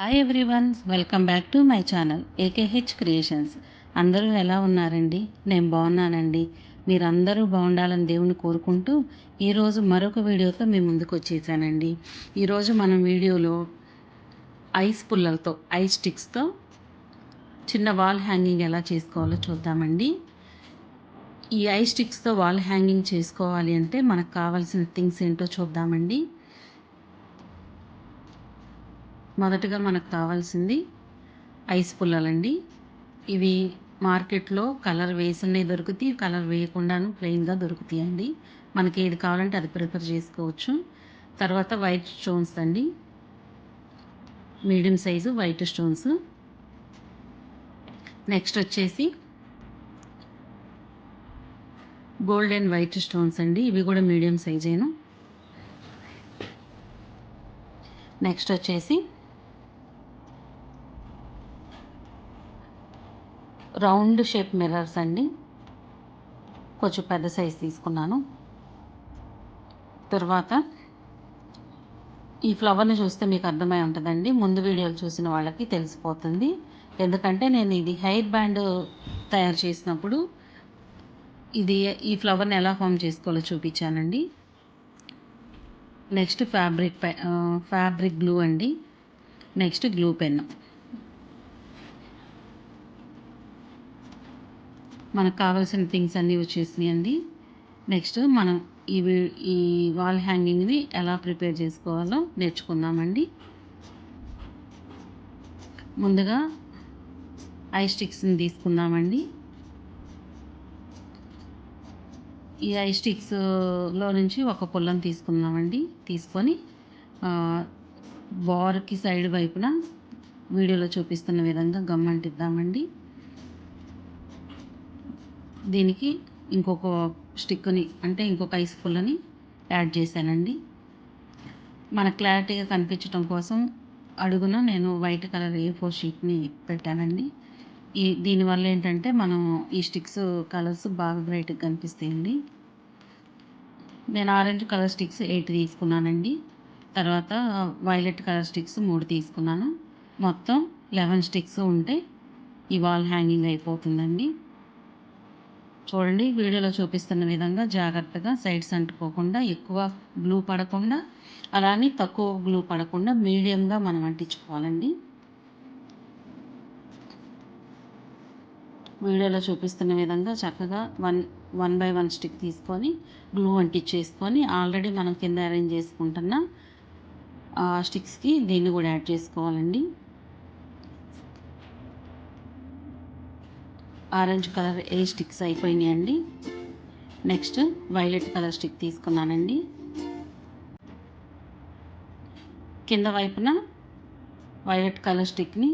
Hi everyone, welcome back to my channel AKH creations. అందరూ ఎలా ఉన్నారండి? నేను బాగున్నానండి. మీరందరూ బాగుండాలని దేవుని కోరుకుంటూ ఈరోజు మరొక వీడియోతో మీ ముందుకు వచ్చేసానండి. ఈరోజు మనం వీడియోలో ఐస్ పుల్లలతో, ఐస్ స్టిక్స్తో చిన్న వాల్ హ్యాంగింగ్ ఎలా చేసుకోవాలో చూద్దామండి. ఈ ఐస్ స్టిక్స్తో వాల్ హ్యాంగింగ్ చేసుకోవాలి అంటే మనకు కావాల్సిన థింగ్స్ ఏంటో చూద్దామండి. మొదటగా మనకు కావాల్సింది ఐస్ పుల్లలండి. ఇవి మార్కెట్లో కలర్ వేసినవి దొరుకుతాయి, కలర్ వేయకుండాను ప్లెయిన్గా దొరుకుతాయండి. మనకి ఏది కావాలంటే అది ప్రిపేర్ చేసుకోవచ్చు. తర్వాత వైట్ స్టోన్స్ అండి, medium size white stones. Next వచ్చేసి గోల్డ్ అండ్ వైట్ స్టోన్స్ అండి, ఇవి కూడా మీడియం సైజేను. నెక్స్ట్ వచ్చేసి రౌండ్ షేప్ మిర్రర్స్ అండి, కొంచెం పెద్ద సైజు తీసుకున్నాను. తర్వాత ఈ ఫ్లవర్ని చూస్తే మీకు అర్థమై ఉంటుందండి, ముందు వీడియోలు చూసిన వాళ్ళకి తెలిసిపోతుంది. ఎందుకంటే నేను ఇది హెయిర్ బ్యాండ్ తయారు చేసినప్పుడు ఈ ఫ్లవర్ని ఎలా ఫామ్ చేసుకోవాలో చూపించానండి. నెక్స్ట్ ఫ్యాబ్రిక్ గ్లూ అండి. Next glue pen. మనకు కావాల్సిన థింగ్స్ అన్నీ వచ్చేసినాయండి. నెక్స్ట్ మనం ఈ వాల్ హ్యాంగింగ్ని ఎలా ప్రిపేర్ చేసుకోవాలో నేర్చుకుందామండి. ముందుగా ఐస్ స్టిక్స్ని తీసుకుందామండి. ఈ ఐస్ స్టిక్స్లో నుంచి ఒక పుల్లని తీసుకుందామండి. తీసుకొని బార్కి సైడ్ వైపున వీడియోలో చూపిస్తున్న విధంగా గమ్ అంటిద్దామండి. దీనికి ఇంకొక స్టిక్ని, అంటే ఇంకొక ఐస్ పుల్లని యాడ్ చేశానండి. మన క్లారిటీగా కనిపించడం కోసం అడుగున నేను వైట్ కలర్ A4 షీట్ని పెట్టానండి. దీనివల్ల ఏంటంటే మనం ఈ స్టిక్స్ కలర్స్ బాగా బ్రైట్గా కనిపిస్తాయండి. నేను ఆరెంజ్ కలర్ స్టిక్స్ 8 తీసుకున్నానండి. తర్వాత వైలెట్ కలర్ స్టిక్స్ 3 తీసుకున్నాను. మొత్తం 11 స్టిక్స్ ఉంటే ఈ వాల్ హ్యాంగింగ్ అయిపోతుందండి. చూడండి, వీడియోలో చూపిస్తున్న విధంగా జాగ్రత్తగా సైడ్స్ అంటుకోకుండా, ఎక్కువ గ్లూ పడకుండా, అలానే తక్కువ గ్లూ పడకుండా మీడియంగా మనం అంటించుకోవాలండి. వీడియోలో చూపిస్తున్న విధంగా చక్కగా వన్ బై వన్ స్టిక్ తీసుకొని గ్లూ అంటించేసుకొని, ఆల్రెడీ మనం కింద అరేంజ్ చేసుకుంటున్న స్టిక్స్కి దీన్ని కూడా యాడ్ చేసుకోవాలండి. ఆరెంజ్ కలర్ స్టిక్స్ అయిపోయినాయండి. నెక్స్ట్ వైలెట్ కలర్ స్టిక్ తీసుకున్నానండి. కింద వైపున వైలెట్ కలర్ స్టిక్ని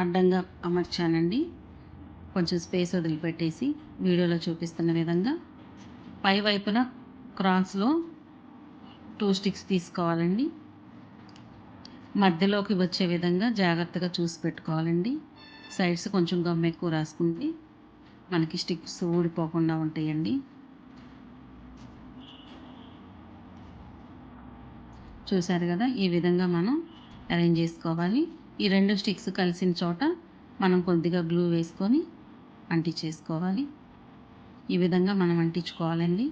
అడ్డంగా అమర్చానండి, కొంచెం స్పేస్ వదిలిపెట్టేసి. వీడియోలో చూపిస్తున్న విధంగా పై వైపున క్రాస్లో 2 స్టిక్స్ తీసుకోవాలండి. మధ్యలోకి వచ్చే విధంగా జాగ్రత్తగా చూసి పెట్టుకోవాలండి. సైడ్స్ కొంచెం గమ్ ఎక్కువ రాసుకుంటే మనకి స్టిక్స్ ఊడిపోకుండా ఉంటాయండి. చూసారు కదా, ఈ విధంగా మనం అరేంజ్ చేసుకోవాలి. ఈ 2 స్టిక్స్ కలిసిన చోట మనం కొద్దిగా గ్లూ వేసుకొని అంటించేసుకోవాలి. ఈ విధంగా మనం అంటించుకోవాలండి.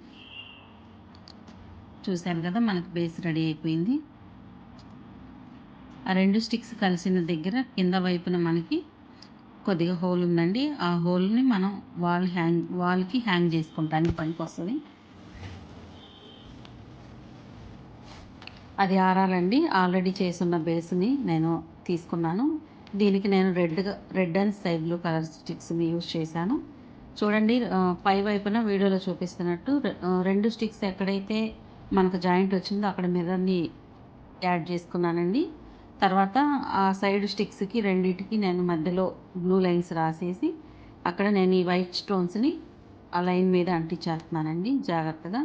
చూసారు కదా, మనకు బేస్ రెడీ అయిపోయింది. ఆ 2 స్టిక్స్ కలిసిన దగ్గర కింద వైపున మనకి కొద్దిగా హోల్ ఉందండి. ఆ హోల్ని మనం వాల్కి హ్యాంగ్ చేసుకుంటానికి పనికి వస్తుంది. అది ఆరాలండి. ఆల్రెడీ చేసున్న బేస్ని నేను తీసుకున్నాను. దీనికి నేను red and sky blue colour స్టిక్స్ని యూజ్ చేశాను. చూడండి, పై వైపున వీడియోలో చూపిస్తున్నట్టు 2 స్టిక్స్ ఎక్కడైతే మనకు జాయింట్ వచ్చిందో అక్కడ మిర్రర్ని యాడ్ చేసుకున్నానండి. తర్వాత ఆ సైడ్ స్టిక్స్కి రెండింటికి నేను మధ్యలో బ్లూ లైన్స్ రాసేసి అక్కడ నేను ఈ వైట్ స్టోన్స్ని ఆ లైన్ మీద అంటించేస్తున్నానండి జాగ్రత్తగా.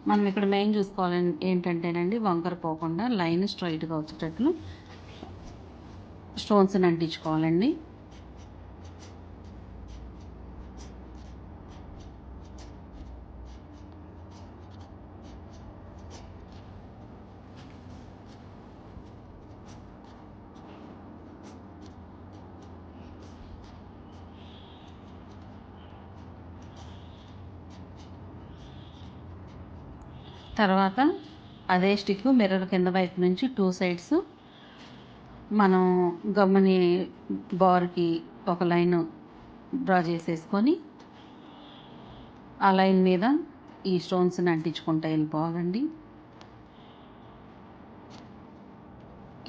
మనం ఇక్కడ మెయిన్ చూసుకోవాలి ఏంటంటేనండి, వంకర పోకుండా లైన్ స్ట్రైట్గా వచ్చేటట్లు స్టోన్స్ని అంటించుకోవాలండి. తర్వాత అదే స్టిక్ మిర్రర్ కింద వైపు నుంచి 2 సైడ్స్ మనం గమ్ముని బార్కి ఒక లైన్ డ్రా చేసేసుకొని ఆ లైన్ మీద ఈ స్టోన్స్ని అంటించుకుంటూ వెళ్ళిపోవాలండి.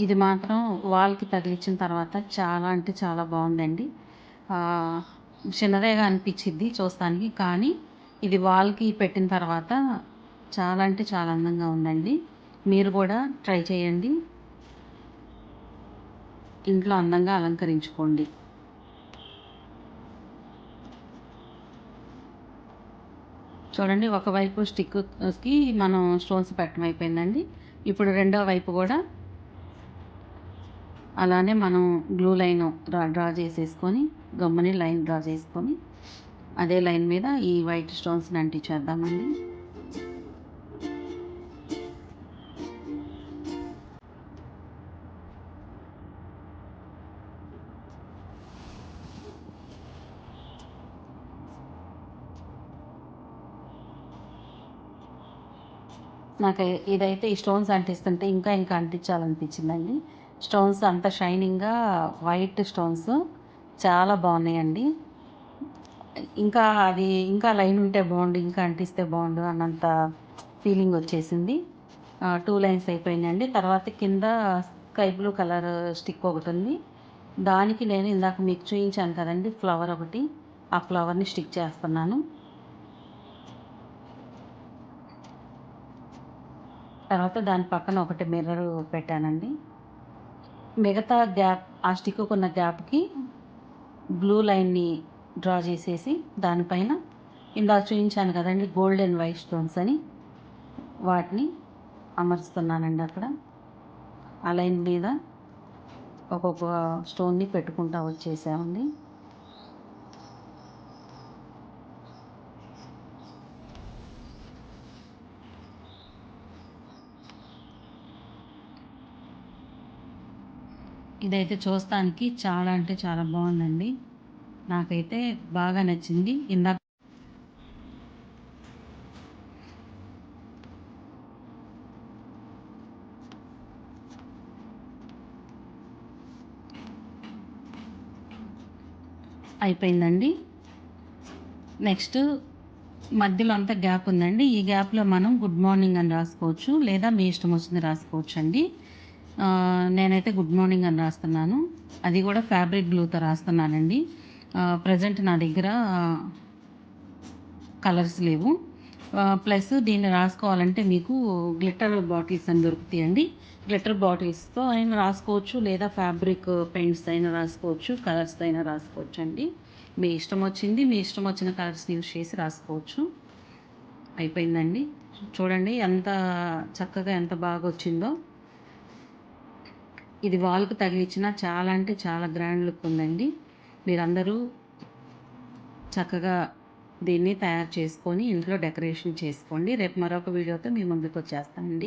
ఇది మాత్రం వాల్కి తగిలించిన తర్వాత చాలా అంటే చాలా బాగుందండి. చిన్నదేగా అనిపించిద్ది చూస్తానికి, కానీ ఇది వాల్కి పెట్టిన తర్వాత చాలా అంటే చాలా అందంగా ఉందండి. మీరు కూడా ట్రై చేయండి, ఇంట్లో అందంగా అలంకరించుకోండి. చూడండి, ఒకవైపు స్టిక్కి మనం స్టోన్స్ పెట్టడం అయిపోయిందండి. ఇప్పుడు రెండో వైపు కూడా అలానే మనం గ్లూ లైన్ డ్రా చేసేసుకొని గమ్ముని లైన్ డ్రా చేసుకొని అదే లైన్ మీద ఈ వైట్ స్టోన్స్ని అంటించేద్దామండి. నాకు ఇదైతే ఈ స్టోన్స్ అంటిస్తుంటే ఇంకా ఇంకా అంటించాలనిపించిందండి. స్టోన్స్ అంత షైనింగ్గా వైట్ స్టోన్స్ చాలా బాగున్నాయండి. ఇంకా లైన్ ఉంటే బాగుండు, ఇంకా అంటిస్తే బాగుండు అన్నంత ఫీలింగ్ వచ్చేసింది. 2 లైన్స్ అయిపోయినాయండి. తర్వాత కింద స్కై బ్లూ కలర్ స్టిక్ ఒకటి ఉంది. దానికి నేను ఇందాక మీకు చూపించాను కదండి ఫ్లవర్ ఒకటి, ఆ ఫ్లవర్ని స్టిక్ చేస్తున్నాను. తర్వాత దాని పక్కన ఒకటి మిర్రర్ పెట్టానండి. మిగతా గ్యాప్, ఆ స్టిక్ ఉన్న గ్యాప్కి బ్లూ లైన్ని డ్రా చేసేసి దానిపైన ఇందాక చూపించాను కదండి గోల్డ్ అండ్ వైట్ స్టోన్స్ అని, వాటిని అమర్చుతున్నానండి. అక్కడ ఆ లైన్ మీద ఒక్కొక్క స్టోన్ని పెట్టుకుంటూ వచ్చేసామండి. ఇదైతే చూస్తానికి చాలా అంటే చాలా బాగుందండి. నాకైతే బాగా నచ్చింది. ఇందాక అయిపోయిందండి. నెక్స్ట్ మధ్యలో అంతా గ్యాప్ ఉందండి. ఈ గ్యాప్లో మనం గుడ్ మార్నింగ్ అని రాసుకోవచ్చు, లేదా మీ ఇష్టం వచ్చింది రాసుకోవచ్చు అండి. నేనైతే గుడ్ మార్నింగ్ అని రాస్తున్నాను. అది కూడా ఫ్యాబ్రిక్ గ్లూతో రాస్తున్నానండి. ప్రజెంట్ నా దగ్గర కలర్స్ లేవు. ప్లస్ దీన్ని రాసుకోవాలంటే మీకు గ్లిటర్ బాటిల్స్ అని దొరుకుతాయండి. గ్లిటర్ బాటిల్స్తో అయినా రాసుకోవచ్చు, లేదా ఫ్యాబ్రిక్ పెయింట్స్ అయినా రాసుకోవచ్చు, కలర్స్తో అయినా రాసుకోవచ్చు అండి. మీ ఇష్టం వచ్చిన కలర్స్ యూజ్ చేసి రాసుకోవచ్చు. అయిపోయిందండి. చూడండి ఎంత చక్కగా ఎంత బాగా వచ్చిందో. ఇది వాల్కి తగిలించిన చాలా అంటే చాలా గ్రాండ్ లుక్ ఉందండి. మీరందరూ చక్కగా దీన్ని తయారు చేసుకొని ఇంట్లో డెకరేషన్ చేసుకోండి. రేపు మరొక వీడియోతో మీ ముందుకు వచ్చేస్తానండి.